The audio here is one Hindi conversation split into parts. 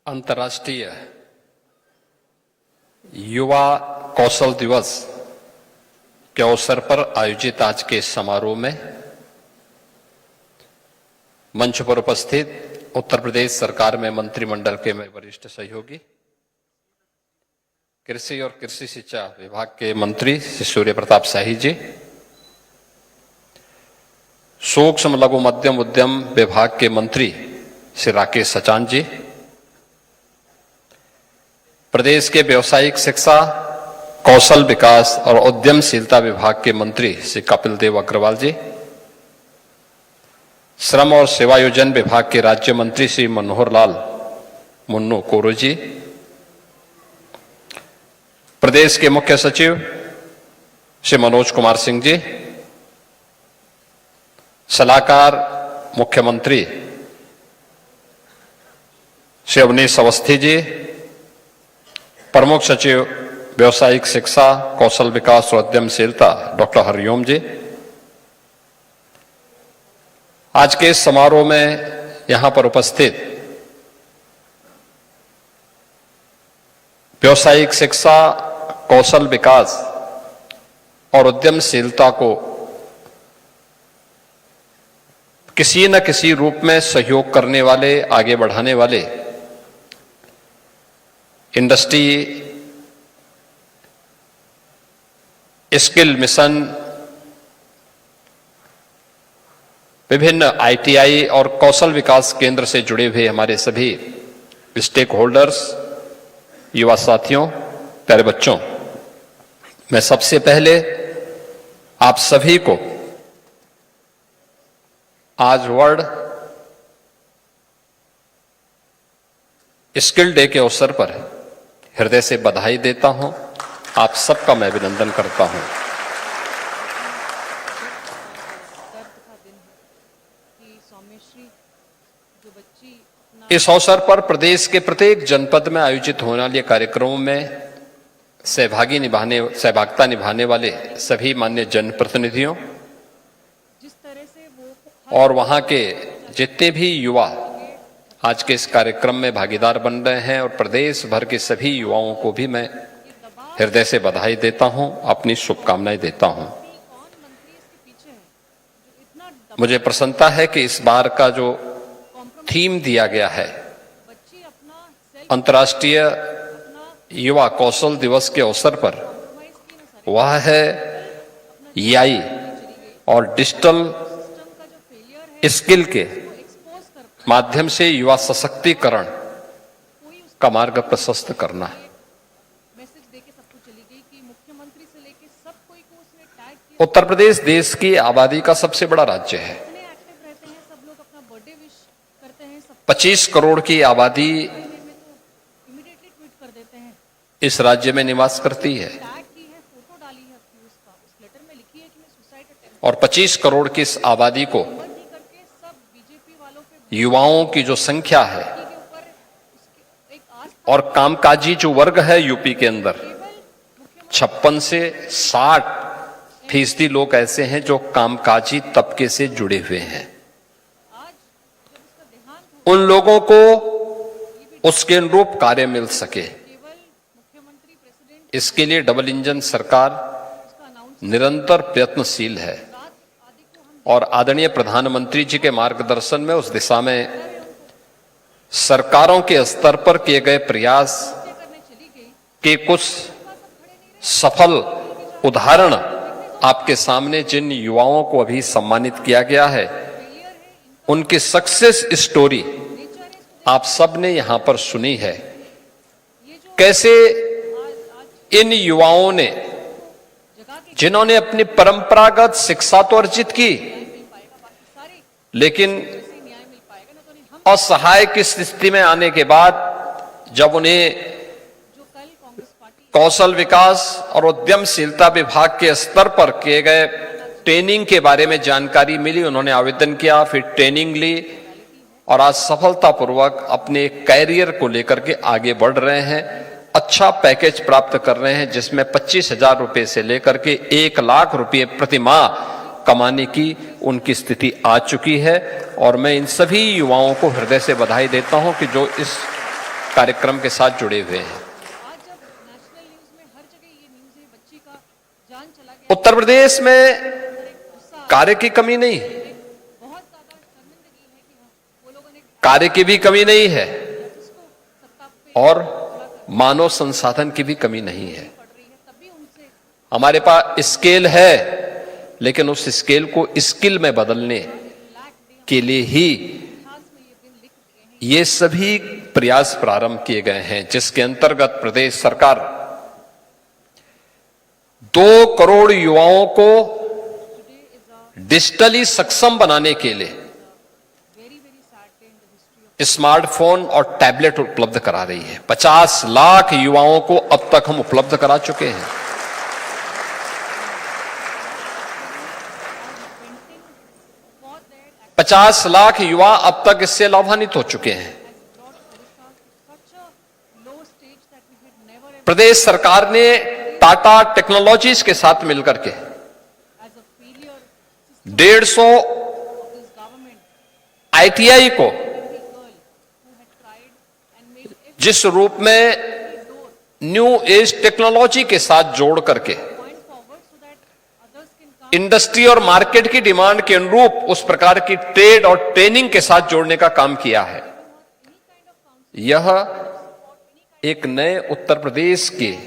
अंतर्राष्ट्रीय युवा कौशल दिवस के अवसर पर आयोजित आज के समारोह में मंच पर उपस्थित उत्तर प्रदेश सरकार में मंत्रिमंडल के वरिष्ठ सहयोगी, कृषि और कृषि शिक्षा विभाग के मंत्री श्री सूर्य प्रताप शाही जी, सूक्ष्म लघु मध्यम उद्यम विभाग के मंत्री श्री राकेश सचान जी, प्रदेश के व्यावसायिक शिक्षा, कौशल विकास और उद्यमशीलता विभाग के मंत्री श्री कपिल देव अग्रवाल जी, श्रम और सेवायोजन विभाग के राज्य मंत्री श्री मनोहर लाल मुन्नू कोरो जी, प्रदेश के मुख्य सचिव श्री मनोज कुमार सिंह जी, सलाहकार मुख्यमंत्री श्री अवनीश अवस्थी जी, प्रमुख सचिव व्यावसायिक शिक्षा, कौशल विकास और उद्यमशीलता डॉक्टर हरिओम जी, आज के इस समारोह में यहां पर उपस्थित व्यावसायिक शिक्षा, कौशल विकास और उद्यमशीलता को किसी न किसी रूप में सहयोग करने वाले, आगे बढ़ाने वाले इंडस्ट्री स्किल मिशन, विभिन्न आईटीआई और कौशल विकास केंद्र से जुड़े हुए हमारे सभी स्टेक होल्डर्स, युवा साथियों, प्यारे बच्चों, मैं सबसे पहले आप सभी को आज वर्ल्ड स्किल डे के अवसर पर हृदय से बधाई देता हूं। आप सबका मैं अभिनंदन करता हूं। इस अवसर पर प्रदेश के प्रत्येक जनपद में आयोजित होने वाले कार्यक्रमों में सहभागिता निभाने वाले सभी माननीय जनप्रतिनिधियों और वहां के जितने भी युवा आज के इस कार्यक्रम में भागीदार बन रहे हैं और प्रदेश भर के सभी युवाओं को भी मैं हृदय से बधाई देता हूं, अपनी शुभकामनाएं देता हूं। मुझे प्रसन्नता है कि इस बार का जो थीम दिया गया है अंतर्राष्ट्रीय युवा कौशल दिवस के अवसर पर, वह है एआई और डिजिटल स्किल के माध्यम से युवा सशक्तिकरण का मार्ग प्रशस्त करना है। उत्तर प्रदेश देश की आबादी का सबसे बड़ा राज्य है। 25 करोड़ की आबादी इस राज्य में निवास करती है और 25 करोड़ की इस आबादी को युवाओं की जो संख्या है और कामकाजी जो वर्ग है यूपी के अंदर, 56 से 60% लोग ऐसे हैं जो कामकाजी तबके से जुड़े हुए हैं। उन लोगों को उसके अनुरूप कार्य मिल सके, इसके लिए डबल इंजन सरकार निरंतर प्रयत्नशील है और आदरणीय प्रधानमंत्री जी के मार्गदर्शन में उस दिशा में सरकारों के स्तर पर किए गए प्रयास के कुछ सफल उदाहरण आपके सामने जिन युवाओं को अभी सम्मानित किया गया है, उनकी सक्सेस स्टोरी आप सब ने यहां पर सुनी है। कैसे इन युवाओं ने, जिन्होंने अपनी परंपरागत शिक्षा तो अर्जित की, लेकिन असहाय की स्थिति में आने के बाद जब उन्हें कौशल विकास और उद्यमशीलता विभाग के स्तर पर किए गए ट्रेनिंग के बारे में जानकारी मिली, उन्होंने आवेदन किया, फिर ट्रेनिंग ली और आज सफलतापूर्वक अपने कैरियर को लेकर के आगे बढ़ रहे हैं। अच्छा पैकेज प्राप्त कर रहे हैं, जिसमें 25,000 रुपए से लेकर के 1 लाख रुपए प्रति माह कमाने की उनकी स्थिति आ चुकी है। और मैं इन सभी युवाओं को हृदय से बधाई देता हूं कि जो इस कार्यक्रम के साथ जुड़े हुए हैं। आज जब नेशनल न्यूज में हर जगह ये न्यूज है, बच्ची का जान चला गया, उत्तर प्रदेश में गुस्सा कार्य की कमी नहीं, बहुत ज्यादा शर्मिंदगी है कि वो लोगों ने कार्य की भी कमी नहीं है जिसको सत्ता पे और मानव संसाधन की भी कमी नहीं है। पड़ रही है, तभी उनसे हमारे पास स्केल है, लेकिन उस स्केल को स्किल में बदलने के लिए ही इतिहास में ये दिन लिख दिए हैं। ये सभी प्रयास प्रारंभ किए गए हैं, जिसके अंतर्गत प्रदेश सरकार 2 करोड़ युवाओं को डिजिटली सक्षम बनाने के लिए very very sad day in the history of smartphone और टैबलेट उपलब्ध करा रही है। 50 लाख युवाओं को अब तक हम उपलब्ध करा चुके हैं। पेंटिंग फॉर दैट 50 लाख युवा अब तक इससे लाभान्वित हो चुके हैं। brought Odisha to such a low stage that we had never ever प्रदेश सरकार ने टाटा टेक्नोलॉजीज के साथ मिलकर के as a failure 150 of this government, ITI को every girl who had tried and made every जिस रूप में door न्यू एज टेक्नोलॉजी के साथ जोड़ करके point forward so that others can come industry और मार्केट की डिमांड के अनुरूप उस प्रकार की ट्रेड और ट्रेनिंग के साथ जोड़ने का काम किया है। any kind of council यह support, any kind एक नए उत्तर प्रदेश के of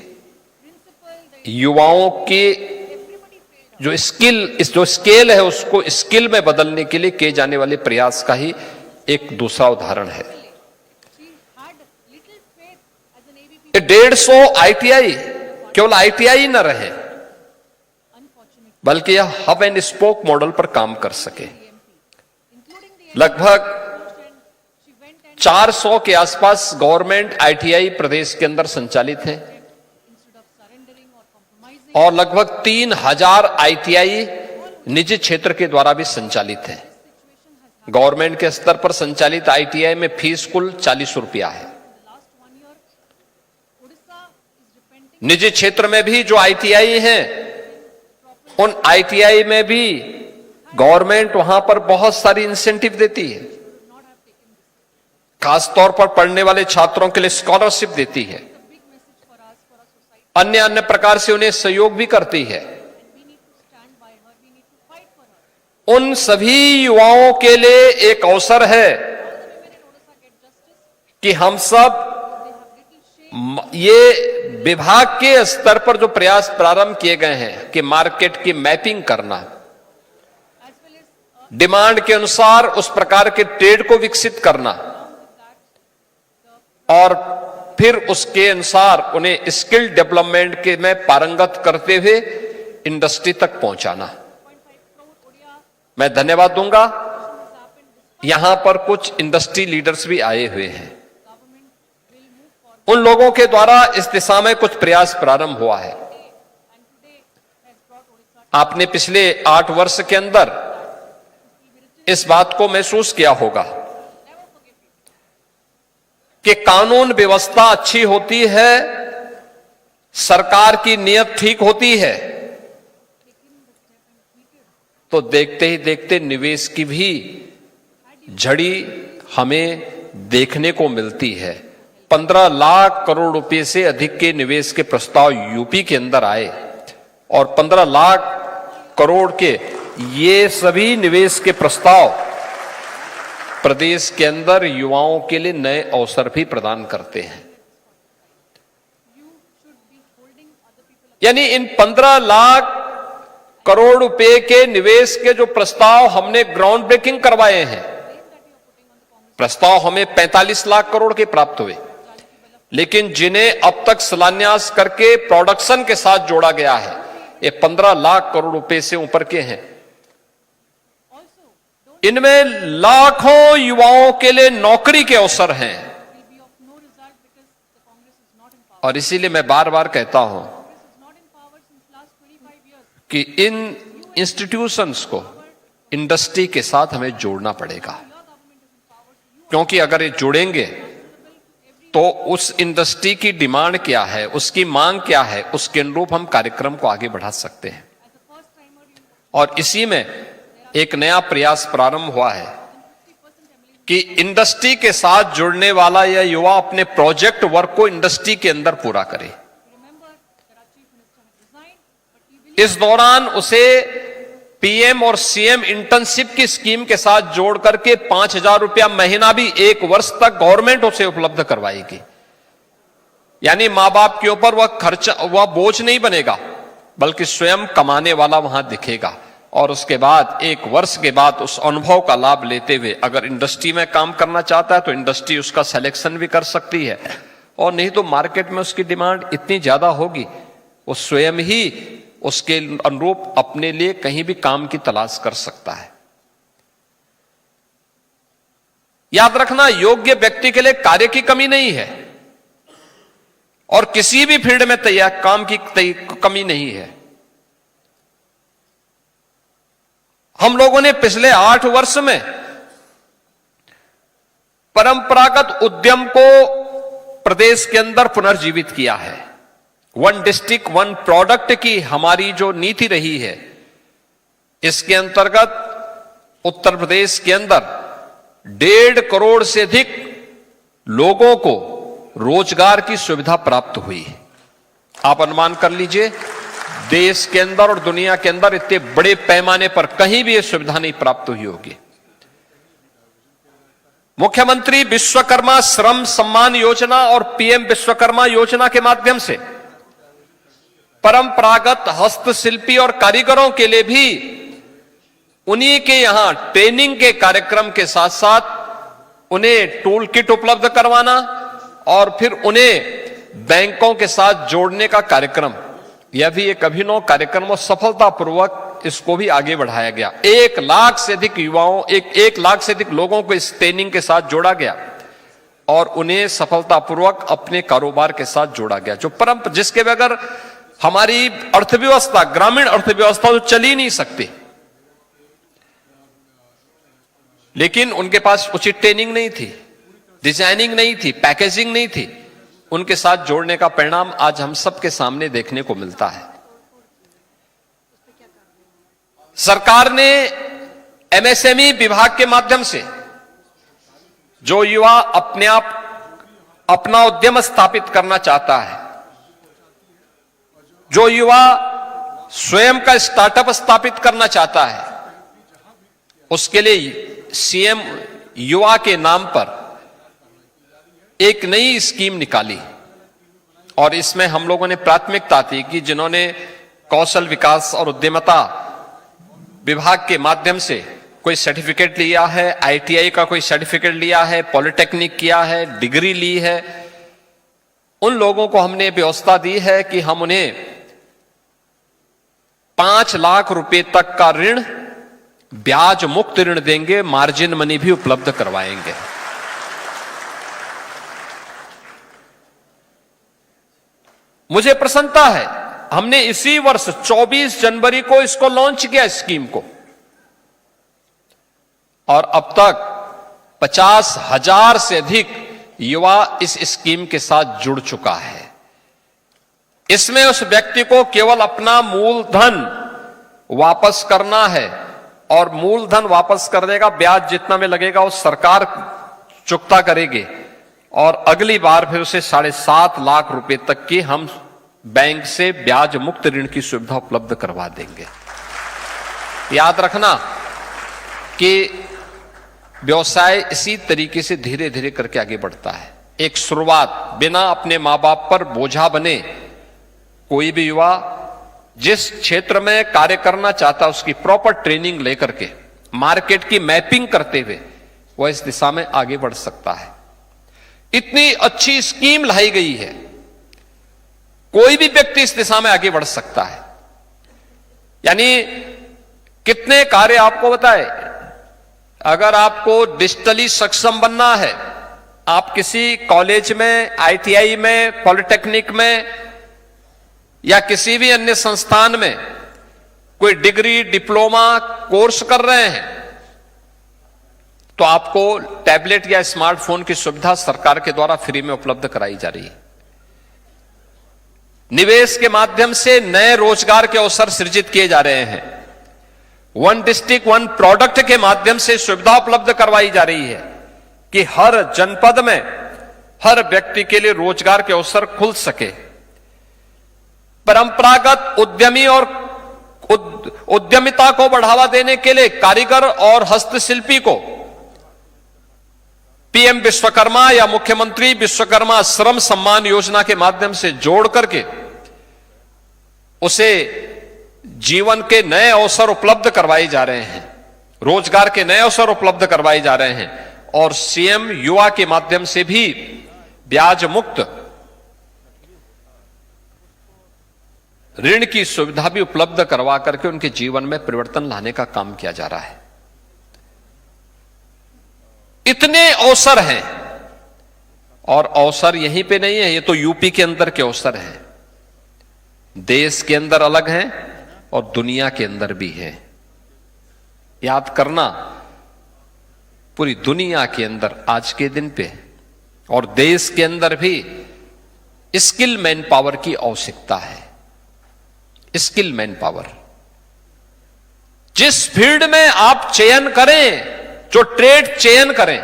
principle, the युवाओं के everybody failed. जो स्केल है उसको स्किल में बदलने के लिए किए जाने वाले प्रयास का ही एक दूसरा उदाहरण है। She had little faith as an ABP. ये 150 आईटीआई केवल आईटीआई न रहे, Unfortunately, बल्कि यह हब एंड स्पोक मॉडल पर काम कर सके। including the लगभग approach, and she went and 400 के आसपास गवर्नमेंट आईटीआई प्रदेश के अंदर संचालित हैं instead of surrendering or compromising, और लगभग 3000 आईटीआई निजी क्षेत्र के द्वारा भी संचालित हैं। situation has गवर्नमेंट के स्तर पर संचालित आईटीआई में फीस कुल 40 रुपया है। happened in the last 1 year. Odisha is repenting निजी क्षेत्र में भी जो आईटीआई हैं, उन आईटीआई में भी गवर्नमेंट वहां पर बहुत सारी इंसेंटिव देती है। not have taken this. खास तौर पर पढ़ने वाले छात्रों के लिए स्कॉलरशिप देती है, It's a big message for us, for our society, अन्य अन्य प्रकार से उन्हें सहयोग भी करती है। and we need to stand by her. We need to fight for her. उन सभी युवाओं के लिए एक अवसर है All the women in Odisha get justice. कि हम सब They have little shame. ये विभाग के स्तर पर जो प्रयास प्रारंभ किए गए हैं कि मार्केट की मैपिंग करना, As well as डिमांड के अनुसार उस प्रकार के ट्रेड को विकसित करना और फिर उसके अनुसार उन्हें स्किल डेवलपमेंट के में पारंगत करते हुए इंडस्ट्री तक पहुंचाना। 2.5 crore Odia मैं धन्यवाद दूंगा, has happened. This यहां पर कुछ इंडस्ट्री लीडर्स भी आए हुए हैं। government will move forward उन लोगों के द्वारा इस दिशा में कुछ प्रयास प्रारंभ हुआ है। today, and today has brought Odisha आपने पिछले 8 वर्ष के अंदर इस बात को महसूस किया होगा never forget it. कि कानून व्यवस्था अच्छी होती है, सरकार की नीयत ठीक होती है, तो देखते ही देखते निवेश की भी झड़ी हमें देखने को मिलती है। 15 लाख करोड़ रुपए से अधिक के निवेश के प्रस्ताव यूपी के अंदर आए और 15 लाख करोड़ के ये सभी निवेश के प्रस्ताव प्रदेश के अंदर युवाओं के लिए नए अवसर भी प्रदान करते हैं। You should be holding other people यानी इन 15 लाख करोड़ रुपए के निवेश के जो प्रस्ताव हमने ग्राउंड ब्रेकिंग करवाए हैं, प्रस्ताव हमें 45 लाख करोड़ के प्राप्त हुए, लेकिन जिन्हें अब तक शिलान्यास करके प्रोडक्शन के साथ जोड़ा गया है, ये 15 लाख करोड़ रुपए से ऊपर के हैं। also don't इनमें लाखों युवाओं के लिए नौकरी के अवसर हैं will be of no result because the Congress is not in power. और इसीलिए मैं बार बार कहता हूं Congress is not in power since last 25 years. कि इन इंस्टीट्यूशंस को इंडस्ट्री के साथ हमें जोड़ना पड़ेगा, Your government is in power, so you क्योंकि अगर ये जुड़ेंगे तो उस इंडस्ट्री की डिमांड क्या है, उसकी मांग क्या है, उसके अनुरूप हम कार्यक्रम को आगे बढ़ा सकते हैं। as a first timer you और इसी में एक नया प्रयास प्रारंभ हुआ है 50% MLAs कि इंडस्ट्री के साथ जुड़ने वाला यह युवा अपने प्रोजेक्ट वर्क को इंडस्ट्री के अंदर पूरा करे। Remember that our chief minister had resigned, but he believed इस दौरान उसे पीएम और सीएम इंटर्नशिप की स्कीम के साथ जोड़ करके 5,000 रुपया महीना भी 1 वर्ष तक गवर्नमेंट उसे उपलब्ध करवाएगी। यानी मां बाप के ऊपर वह बोझ नहीं बनेगा, बल्कि स्वयं कमाने वाला वहां दिखेगा। और उसके बाद 1 वर्ष के बाद उस अनुभव का लाभ लेते हुए अगर इंडस्ट्री में काम करना चाहता है तो इंडस्ट्री उसका सिलेक्शन भी कर सकती है, और नहीं तो मार्केट में उसकी डिमांड इतनी ज्यादा होगी वो स्वयं ही उसके अनुरूप अपने लिए कहीं भी काम की तलाश कर सकता है। याद रखना, योग्य व्यक्ति के लिए कार्य की कमी नहीं है और किसी भी फील्ड में तैयार काम की कमी नहीं है। हम लोगों ने पिछले 8 वर्ष में परंपरागत उद्यम को प्रदेश के अंदर पुनर्जीवित किया है। 1 डिस्ट्रिक्ट 1 प्रोडक्ट की हमारी जो नीति रही है, इसके अंतर्गत उत्तर प्रदेश के अंदर 1.5 करोड़ से अधिक लोगों को रोजगार की सुविधा प्राप्त हुई। आप अनुमान कर लीजिए, देश के अंदर और दुनिया के अंदर इतने बड़े पैमाने पर कहीं भी यह सुविधा नहीं प्राप्त हुई होगी। मुख्यमंत्री विश्वकर्मा श्रम सम्मान योजना और पीएम विश्वकर्मा योजना के माध्यम से परंपरागत हस्तशिल्पी और कारीगरों के लिए भी उन्हीं के यहां ट्रेनिंग के कार्यक्रम के साथ साथ उन्हें टूल किट उपलब्ध करवाना और फिर उन्हें बैंकों के साथ जोड़ने का कार्यक्रम, यह भी एक अभिनव कार्यक्रम और सफलतापूर्वक इसको भी आगे बढ़ाया गया। 1 लाख से अधिक युवाओं, 1 लाख से अधिक लोगों को इस ट्रेनिंग के साथ जोड़ा गया और उन्हें सफलतापूर्वक अपने कारोबार के साथ जोड़ा गया, जो जिसके बगैर हमारी अर्थव्यवस्था, ग्रामीण अर्थव्यवस्था तो चल ही नहीं सकती। लेकिन उनके पास उचित ट्रेनिंग नहीं थी, डिजाइनिंग नहीं थी, पैकेजिंग नहीं थी। उनके साथ जोड़ने का परिणाम आज हम सबके सामने देखने को मिलता है। सरकार ने एमएसएमई विभाग के माध्यम से जो युवा अपना उद्यम स्थापित करना चाहता है, जो युवा स्वयं का स्टार्टअप स्थापित करना चाहता है, उसके लिए सीएम युवा के नाम पर एक नई स्कीम निकाली और इसमें हम लोगों ने प्राथमिकता दी कि जिन्होंने कौशल विकास और उद्यमिता विभाग के माध्यम से कोई सर्टिफिकेट लिया है, आईटीआई का कोई सर्टिफिकेट लिया है, पॉलिटेक्निक किया है, डिग्री ली है, उन लोगों को हमने व्यवस्था दी है कि हम उन्हें 5 लाख रुपए तक का ऋण, ब्याज मुक्त ऋण देंगे, मार्जिन मनी भी उपलब्ध करवाएंगे। मुझे प्रसन्नता है, हमने इसी वर्ष 24 जनवरी को इसको लॉन्च किया स्कीम को, और अब तक 50,000 से अधिक युवा इस स्कीम के साथ जुड़ चुका है। इसमें उस व्यक्ति को केवल अपना मूलधन वापस करना है और मूलधन वापस करने का ब्याज जितना में लगेगा वो सरकार चुकता करेगी और अगली बार फिर उसे 7.5 लाख रुपए तक की हम बैंक से ब्याज मुक्त ऋण की सुविधा उपलब्ध करवा देंगे। याद रखना कि व्यवसाय इसी तरीके से धीरे धीरे करके आगे बढ़ता है। एक शुरुआत, बिना अपने मां बाप पर बोझा बने कोई भी युवा जिस क्षेत्र में कार्य करना चाहता है उसकी प्रॉपर ट्रेनिंग लेकर के मार्केट की मैपिंग करते हुए वह इस दिशा में आगे बढ़ सकता है। इतनी अच्छी स्कीम लाई गई है, कोई भी व्यक्ति इस दिशा में आगे बढ़ सकता है। यानी कितने कार्य आपको बताए, अगर आपको डिजिटली सक्षम बनना है, आप किसी कॉलेज में, आईटीआई में, पॉलिटेक्निक में या किसी भी अन्य संस्थान में कोई डिग्री, डिप्लोमा कोर्स कर रहे हैं तो आपको टैबलेट या स्मार्टफोन की सुविधा सरकार के द्वारा फ्री में उपलब्ध कराई जा रही है। निवेश के माध्यम से नए रोजगार के अवसर सृजित किए जा रहे हैं। 1 डिस्ट्रिक्ट 1 प्रोडक्ट के माध्यम से सुविधा उपलब्ध करवाई जा रही है। कि हर जनपद में हर व्यक्ति के लिए रोजगार के अवसर खुल सके। परंपरागत उद्यमी और उद्यमिता को बढ़ावा देने के लिए कारीगर और हस्तशिल्पी को पीएम विश्वकर्मा या मुख्यमंत्री विश्वकर्मा श्रम सम्मान योजना के माध्यम से जोड़ करके उसे जीवन के नए अवसर उपलब्ध करवाए जा रहे हैं, रोजगार के नए अवसर उपलब्ध करवाए जा रहे हैं। और सीएम युवा के माध्यम से भी ब्याज मुक्त ऋण की सुविधा भी उपलब्ध करवा करके उनके जीवन में परिवर्तन लाने का काम किया जा रहा है। इतने अवसर हैं, और अवसर यहीं पे नहीं है, ये तो यूपी के अंदर के अवसर हैं, देश के अंदर अलग हैं और दुनिया के अंदर भी हैं। याद करना, पूरी दुनिया के अंदर आज के दिन पे और देश के अंदर भी स्किल मैन पावर की आवश्यकता है। स्किल मैन पावर, जिस फील्ड में आप चयन करें, जो ट्रेड चयन करें,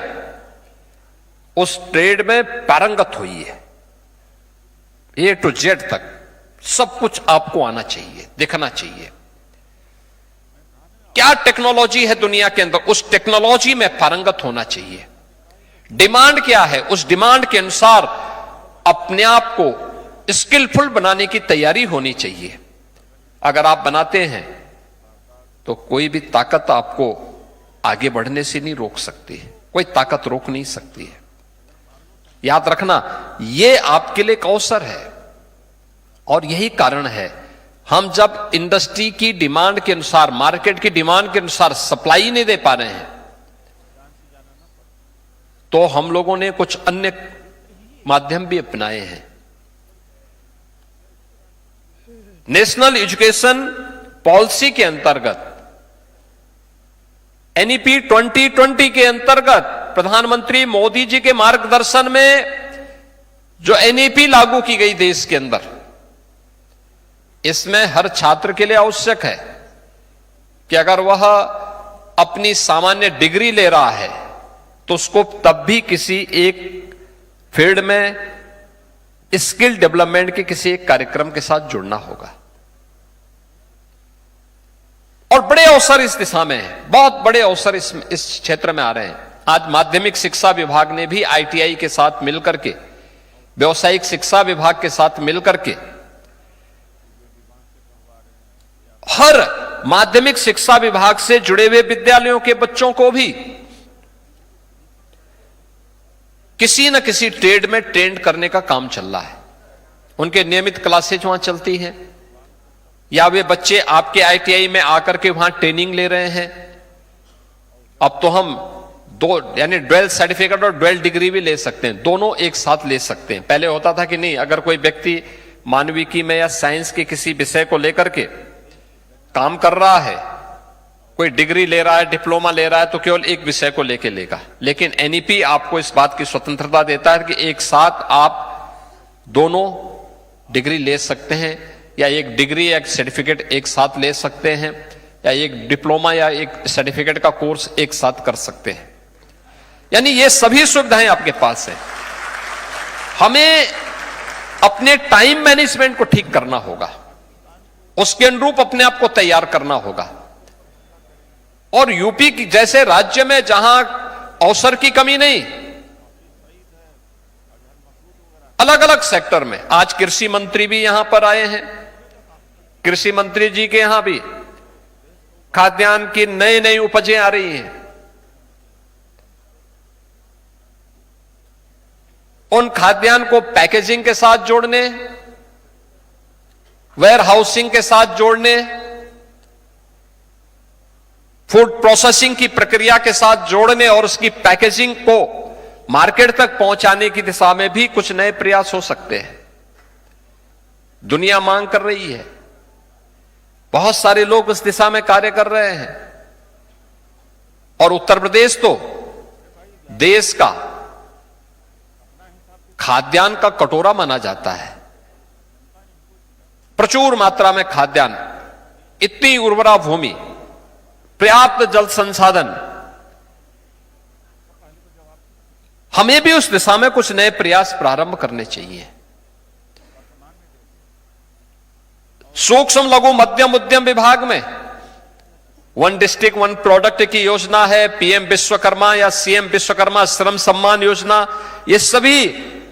उस ट्रेड में पारंगत हुई है। ए टू जेड तक सब कुछ आपको आना चाहिए, दिखना चाहिए। क्या टेक्नोलॉजी है दुनिया के अंदर, उस टेक्नोलॉजी में पारंगत होना चाहिए। डिमांड क्या है, उस डिमांड के अनुसार अपने आप को स्किलफुल बनाने की तैयारी होनी चाहिए। अगर आप बनाते हैं तो कोई भी ताकत आपको आगे बढ़ने से नहीं रोक सकती है, कोई ताकत रोक नहीं सकती है। याद रखना, यह आपके लिए एक अवसर है। और यही कारण है, हम जब इंडस्ट्री की डिमांड के अनुसार, मार्केट की डिमांड के अनुसार सप्लाई नहीं दे पा रहे हैं, तो हम लोगों ने कुछ अन्य माध्यम भी अपनाए हैं। नेशनल एजुकेशन पॉलिसी के अंतर्गत, एनईपी 2020 के अंतर्गत प्रधानमंत्री मोदी जी के मार्गदर्शन में जो एनईपी लागू की गई देश के अंदर, इसमें हर छात्र के लिए आवश्यक है कि अगर वह अपनी सामान्य डिग्री ले रहा है तो उसको तब भी किसी एक फील्ड में स्किल डेवलपमेंट के किसी एक कार्यक्रम के साथ जुड़ना होगा। और बड़े अवसर इस दिशा में हैं, बहुत बड़े अवसर इस क्षेत्र में आ रहे हैं। आज माध्यमिक शिक्षा विभाग ने भी आईटीआई के साथ मिलकर के, व्यवसायिक शिक्षा विभाग के साथ मिलकर के हर माध्यमिक शिक्षा विभाग से जुड़े हुए विद्यालयों के बच्चों को भी किसी न किसी ट्रेड में ट्रेंड करने का काम चल रहा है। उनके नियमित क्लासेज वहां चलती हैं, या वे बच्चे आपके आईटीआई में आकर के वहां ट्रेनिंग ले रहे हैं। अब तो हम दो, यानी ड्वेल सर्टिफिकेट और ड्वेल डिग्री भी ले सकते हैं, दोनों एक साथ ले सकते हैं। पहले होता था कि नहीं, अगर कोई व्यक्ति मानविकी में या साइंस के किसी विषय को लेकर के काम कर रहा है, कोई डिग्री ले रहा है, डिप्लोमा ले रहा है, तो केवल एक विषय को लेके लेगा। लेकिन एनईपी आपको इस बात की स्वतंत्रता देता है कि एक साथ आप दोनों डिग्री ले सकते हैं, या एक डिग्री या एक सर्टिफिकेट एक साथ ले सकते हैं, या एक डिप्लोमा या एक सर्टिफिकेट का कोर्स एक साथ कर सकते हैं। यानी ये सभी सुविधाएं आपके पास है। हमें अपने टाइम मैनेजमेंट को ठीक करना होगा, उसके अनुरूप अपने आप को तैयार करना होगा। और यूपी की जैसे राज्य में जहां अवसर की कमी नहीं, अलग अलग सेक्टर में, आज कृषि मंत्री भी यहां पर आए हैं, कृषि मंत्री जी के यहां भी खाद्यान्न की नई नई उपजें आ रही हैं। उन खाद्यान्न को पैकेजिंग के साथ जोड़ने, वेयर हाउसिंग के साथ जोड़ने, फूड प्रोसेसिंग की प्रक्रिया के साथ जोड़ने और उसकी पैकेजिंग को मार्केट तक पहुंचाने की दिशा में भी कुछ नए प्रयास हो सकते हैं। दुनिया मांग कर रही है, बहुत सारे लोग इस दिशा में कार्य कर रहे हैं। और उत्तर प्रदेश तो देश का खाद्यान्न का कटोरा माना जाता है। प्रचुर मात्रा में खाद्यान्न, इतनी उर्वरा भूमि, पर्याप्त जल संसाधन, हमें भी उस दिशा में कुछ नए प्रयास प्रारंभ करने चाहिए। सूक्ष्म लघु मध्यम उद्यम विभाग में वन डिस्ट्रिक्ट वन प्रोडक्ट की योजना है, पीएम विश्वकर्मा या सीएम विश्वकर्मा श्रम सम्मान योजना, ये सभी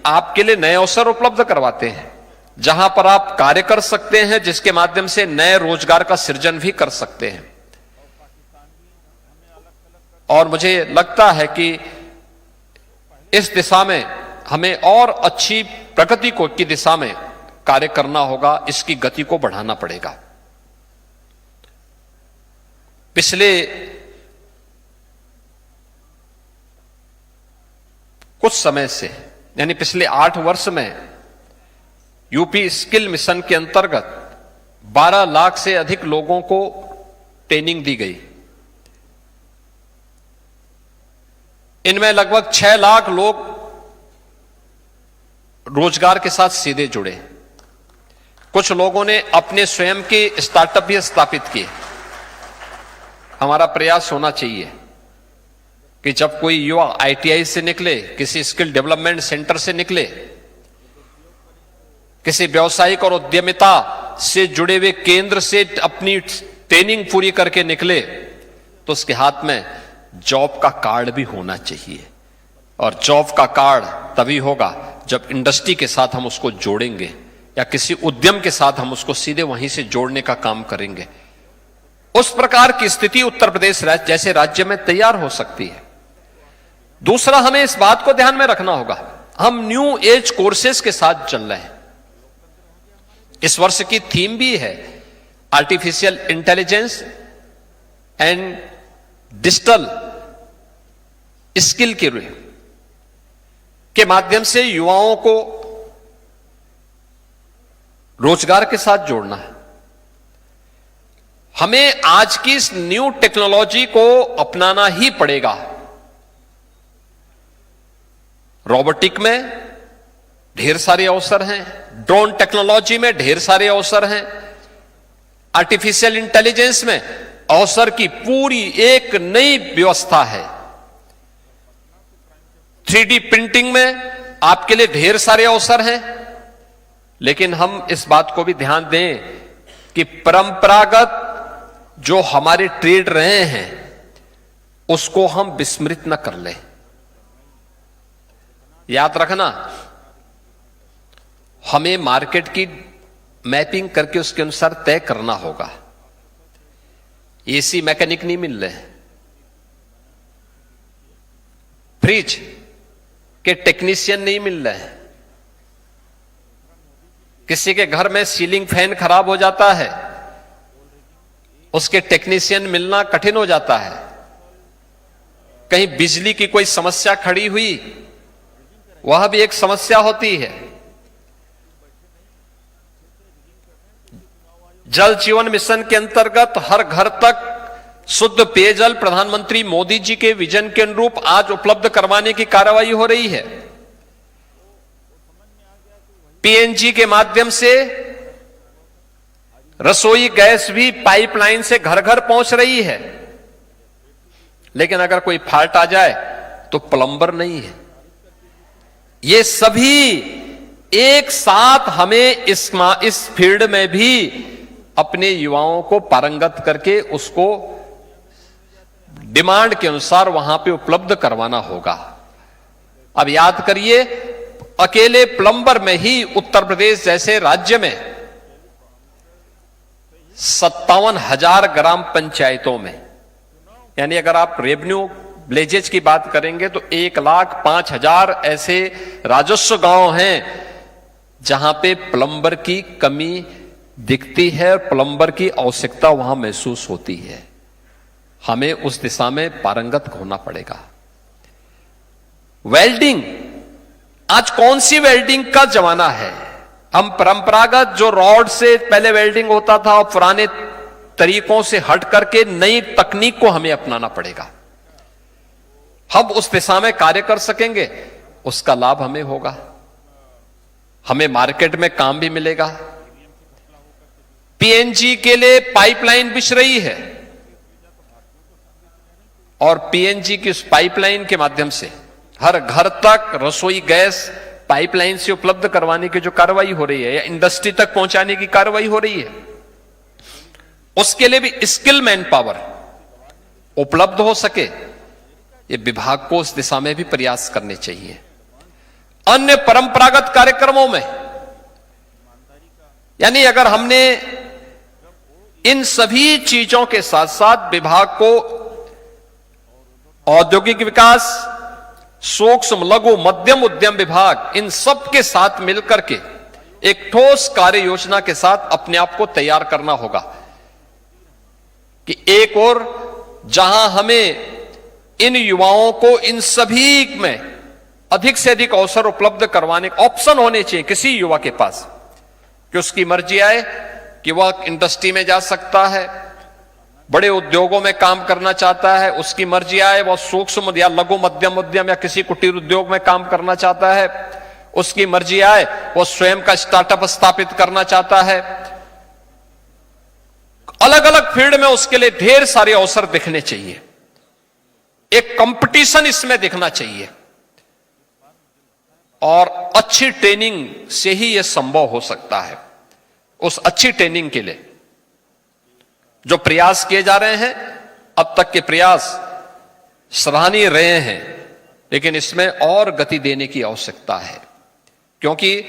आपके लिए नए अवसर उपलब्ध करवाते हैं, जहां पर आप कार्य कर सकते हैं, जिसके माध्यम से नए रोजगार का सृजन भी कर सकते हैं। और मुझे लगता है कि इस दिशा में हमें और अच्छी प्रगति की दिशा में कार्य करना होगा, इसकी गति को बढ़ाना पड़ेगा। पिछले कुछ समय से, यानी पिछले 8 वर्ष में यूपी स्किल मिशन के अंतर्गत 12 लाख से अधिक लोगों को ट्रेनिंग दी गई। इनमें लगभग 6 लाख लोग रोजगार के साथ सीधे जुड़े। कुछ लोगों ने अपने स्वयं के स्टार्टअप भी स्थापित किए। हमारा प्रयास होना चाहिए कि जब कोई युवा आईटीआई से निकले, किसी स्किल डेवलपमेंट सेंटर से निकले, किसी व्यवसायिक और उद्यमिता से जुड़े हुए केंद्र से अपनी ट्रेनिंग पूरी करके निकले, तो उसके हाथ में जॉब का कार्ड भी होना चाहिए। और जॉब का कार्ड तभी होगा जब इंडस्ट्री के साथ हम उसको जोड़ेंगे या किसी उद्यम के साथ हम उसको सीधे वहीं से जोड़ने का काम करेंगे। उस प्रकार की स्थिति उत्तर प्रदेश जैसे राज्य में तैयार हो सकती है। दूसरा, हमें इस बात को ध्यान में रखना होगा, हम न्यू एज कोर्सेज के साथ चल रहे हैं। इस वर्ष की थीम भी है artificial intelligence and digital skill के माध्यम से युवाओं को रोजगार के साथ जोड़ना है। हमें आज की इस न्यू टेक्नोलॉजी को अपनाना ही पड़ेगा। रोबोटिक में ढेर सारे अवसर हैं, ड्रोन टेक्नोलॉजी में ढेर सारे अवसर हैं, आर्टिफिशियल इंटेलिजेंस में अवसर की पूरी एक नई व्यवस्था है, 3D प्रिंटिंग में आपके लिए ढेर सारे अवसर हैं। लेकिन हम इस बात को भी ध्यान दें कि परंपरागत जो हमारे ट्रेड रहे हैं उसको हम विस्मृत न कर लें। याद रखना, हमें मार्केट की मैपिंग करके उसके अनुसार तय करना होगा। एसी मैकेनिक नहीं मिल रहे, फ्रिज के टेक्नीशियन नहीं मिल रहे हैं, किसी के घर में सीलिंग फैन खराब हो जाता है, उसके टेक्नीशियन मिलना कठिन हो जाता है। कहीं बिजली की कोई समस्या खड़ी हुई, वह भी एक समस्या होती है। जल जीवन मिशन के अंतर्गत हर घर तक शुद्ध पेयजल प्रधानमंत्री मोदी जी के विजन के अनुरूप आज उपलब्ध करवाने की कार्रवाई हो रही है। पीएनजी के माध्यम से रसोई गैस भी पाइपलाइन से घर घर पहुंच रही है। लेकिन अगर कोई फॉल्ट आ जाए तो प्लम्बर नहीं है। ये सभी एक साथ हमें इस फील्ड में भी अपने युवाओं को पारंगत करके उसको डिमांड के अनुसार वहां पे उपलब्ध करवाना होगा। अब याद करिए, अकेले प्लम्बर में ही उत्तर प्रदेश जैसे राज्य में 57,000 ग्राम पंचायतों में, यानी अगर आप रेवेन्यू विलेजेज की बात करेंगे तो 1,05,000 ऐसे राजस्व गांव हैं जहां पे प्लम्बर की कमी दिखती है और प्लम्बर की आवश्यकता वहां महसूस होती है। हमें उस दिशा में पारंगत होना पड़ेगा। वेल्डिंग, आज कौन सी वेल्डिंग का जमाना है? हम परंपरागत जो रॉड से पहले वेल्डिंग होता था और पुराने तरीकों से हट करके नई तकनीक को हमें अपनाना पड़ेगा। हम उस दिशा में कार्य कर सकेंगे, उसका लाभ हमें होगा, हमें मार्केट में काम भी मिलेगा। पीएनजी के लिए पाइपलाइन बिछ रही है और पीएनजी की उस पाइपलाइन के माध्यम से हर घर तक रसोई गैस पाइपलाइन से उपलब्ध करवाने की जो कार्रवाई हो रही है या इंडस्ट्री तक पहुंचाने की कार्रवाई हो रही है, उसके लिए भी स्किल मैन पावर उपलब्ध हो सके, ये विभाग को उस दिशा में भी प्रयास करने चाहिए। अन्य परंपरागत कार्यक्रमों में, यानी अगर हमने इन सभी चीजों के साथ साथ विभाग को औद्योगिक विकास, सूक्ष्म लघु मध्यम उद्यम विभाग, इन सब के साथ मिलकर के एक ठोस कार्य योजना के साथ अपने आप को तैयार करना होगा कि एक और जहां हमें इन युवाओं को इन सभी में अधिक से अधिक अवसर उपलब्ध करवाने का ऑप्शन होने चाहिए किसी युवा के पास, कि उसकी मर्जी आए कि वह इंडस्ट्री में जा सकता है, बड़े उद्योगों में काम करना चाहता है, उसकी मर्जी आए वह सूक्ष्म या लघु मध्यम उद्यम या किसी कुटीर उद्योग में काम करना चाहता है, उसकी मर्जी आए वह स्वयं का स्टार्टअप स्थापित करना चाहता है। अलग अलग फील्ड में उसके लिए ढेर सारे अवसर दिखने चाहिए, एक कंपटीशन इसमें दिखना चाहिए, और अच्छी ट्रेनिंग से ही यह संभव हो सकता है। उस अच्छी ट्रेनिंग के लिए जो प्रयास किए जा रहे हैं, अब तक के प्रयास सराहनीय रहे हैं, लेकिन इसमें और गति देने की आवश्यकता है, क्योंकि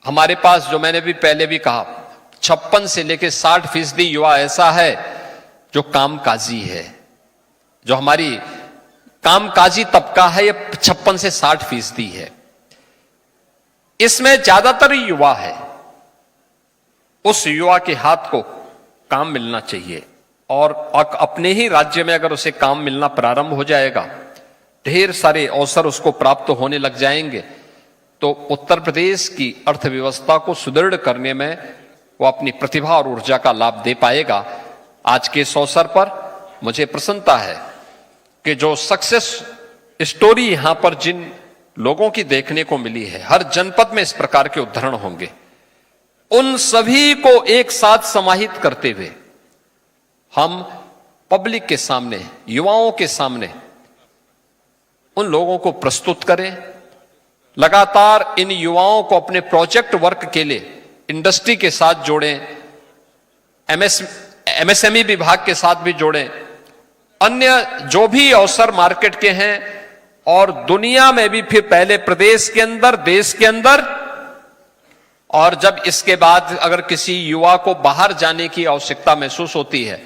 हमारे पास, जो मैंने भी पहले भी कहा, 56 से लेकर 60% युवा ऐसा है जो कामकाजी है। जो हमारी कामकाजी तबका है, यह 56 से 60% है। इसमें ज्यादातर युवा है। उस युवा के हाथ को काम मिलना चाहिए, और अपने ही राज्य में अगर उसे काम मिलना प्रारंभ हो जाएगा, ढेर सारे अवसर उसको प्राप्त होने लग जाएंगे, तो उत्तर प्रदेश की अर्थव्यवस्था को सुदृढ़ करने में वो अपनी प्रतिभा और ऊर्जा का लाभ दे पाएगा। आज के इस अवसर पर मुझे प्रसन्नता है कि जो सक्सेस स्टोरी यहां पर जिन लोगों की देखने को मिली है, हर जनपद में इस प्रकार के उदाहरण होंगे, उन सभी को एक साथ समाहित करते हुए हम पब्लिक के सामने, युवाओं के सामने उन लोगों को प्रस्तुत करें। लगातार इन युवाओं को अपने प्रोजेक्ट वर्क के लिए इंडस्ट्री के साथ जोड़ें, एमएसएमई विभाग के साथ भी जोड़ें, अन्य जो भी अवसर मार्केट के हैं और दुनिया में भी, फिर पहले प्रदेश के अंदर, देश के अंदर, और जब इसके बाद अगर किसी युवा को बाहर जाने की आवश्यकता महसूस होती है,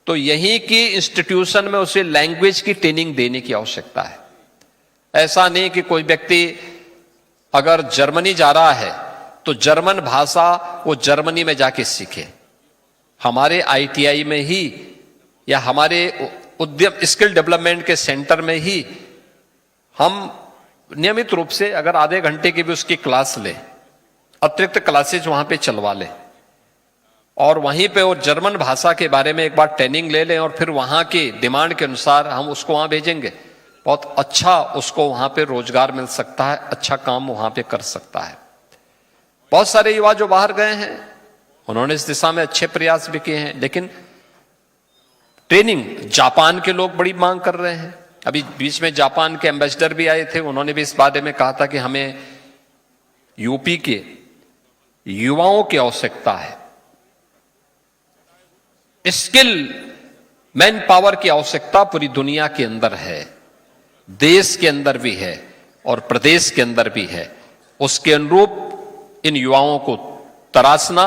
तो यहीं की इंस्टीट्यूशन में उसे लैंग्वेज की ट्रेनिंग देने की आवश्यकता है। ऐसा नहीं कि कोई व्यक्ति अगर जर्मनी जा रहा है तो जर्मन भाषा वो जर्मनी में जाके सीखे। हमारे आईटीआई में ही या हमारे उद्यम स्किल डेवलपमेंट के सेंटर में ही हम नियमित रूप से अगर आधे घंटे की भी उसकी क्लास लें, अतिरिक्त क्लासेज वहां पे चलवा लें, और वहीं पे वो जर्मन भाषा के बारे में एक बार ट्रेनिंग ले लें, और फिर वहां की डिमांड के अनुसार हम उसको वहां भेजेंगे, बहुत अच्छा उसको वहां पे रोजगार मिल सकता है, अच्छा काम वहां पे कर सकता है। बहुत सारे युवा जो बाहर गए हैं, उन्होंने इस दिशा में अच्छे प्रयास भी किए हैं, लेकिन ट्रेनिंग जापान के लोग बड़ी मांग कर रहे हैं। अभी बीच में जापान के एम्बेसडर भी आए थे, उन्होंने भी इस बारे में कहा था कि हमें यूपी के युवाओं की आवश्यकता है, स्किल मैन पावर की आवश्यकता पूरी दुनिया के अंदर है, देश के अंदर भी है और प्रदेश के अंदर भी है। उसके अनुरूप इन युवाओं को तराशना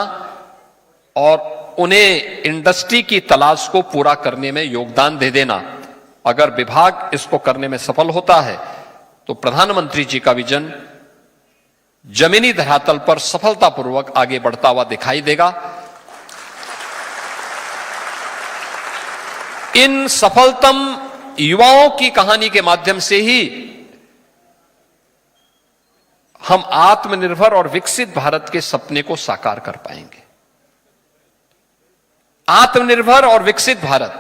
और उन्हें इंडस्ट्री की तलाश को पूरा करने में योगदान दे देना, अगर विभाग इसको करने में सफल होता है तो प्रधानमंत्री जी का विजन जमीनी धरातल पर सफलतापूर्वक आगे बढ़ता हुआ दिखाई देगा। इन सफलतम युवाओं की कहानी के माध्यम से ही हम आत्मनिर्भर और विकसित भारत के सपने को साकार कर पाएंगे। आत्मनिर्भर और विकसित भारत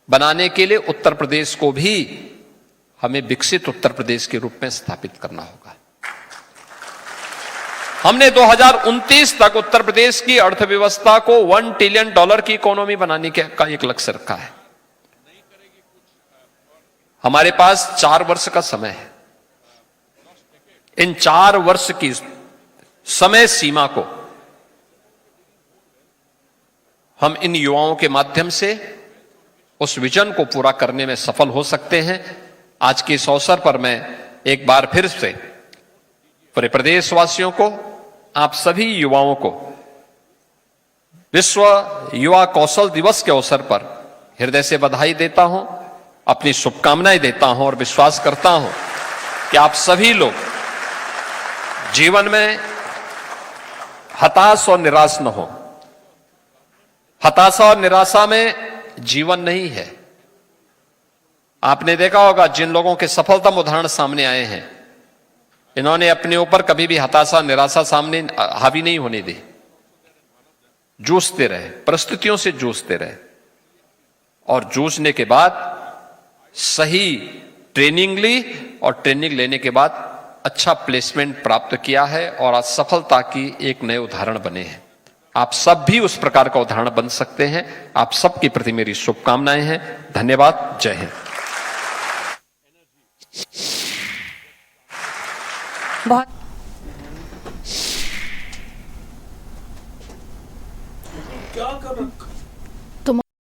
बनाने के लिए उत्तर प्रदेश को भी हमें विकसित उत्तर प्रदेश के रूप में स्थापित करना होगा। हमने 2029 तक उत्तर प्रदेश की अर्थव्यवस्था को $1 ट्रिलियन की इकोनॉमी बनाने का एक लक्ष्य रखा है। हमारे पास 4 वर्ष का समय है। इन 4 वर्ष की समय सीमा को हम इन युवाओं के माध्यम से उस विजन को पूरा करने में सफल हो सकते हैं। आज के इस अवसर पर मैं एक बार फिर से पूरे प्रदेशवासियों को, आप सभी युवाओं को विश्व युवा कौशल दिवस के अवसर पर हृदय से बधाई देता हूं, अपनी शुभकामनाएं देता हूं और विश्वास करता हूं कि आप सभी लोग जीवन में हताश और निराश न हो। हताशा और निराशा में जीवन नहीं है। आपने देखा होगा जिन लोगों के सफलतम उदाहरण सामने आए हैं, इन्होंने अपने ऊपर कभी भी हताशा निराशा सामने हावी नहीं होने दी। जूझते रहे, परिस्थितियों से जूझते रहे और जूझने के बाद सही ट्रेनिंग ली और ट्रेनिंग लेने के बाद अच्छा प्लेसमेंट प्राप्त किया है और आज सफलता की एक नए उदाहरण बने हैं। आप सब भी उस प्रकार का उदाहरण बन सकते हैं। आप सबके प्रति मेरी शुभकामनाएं हैं। धन्यवाद। जय हिंद। बहुत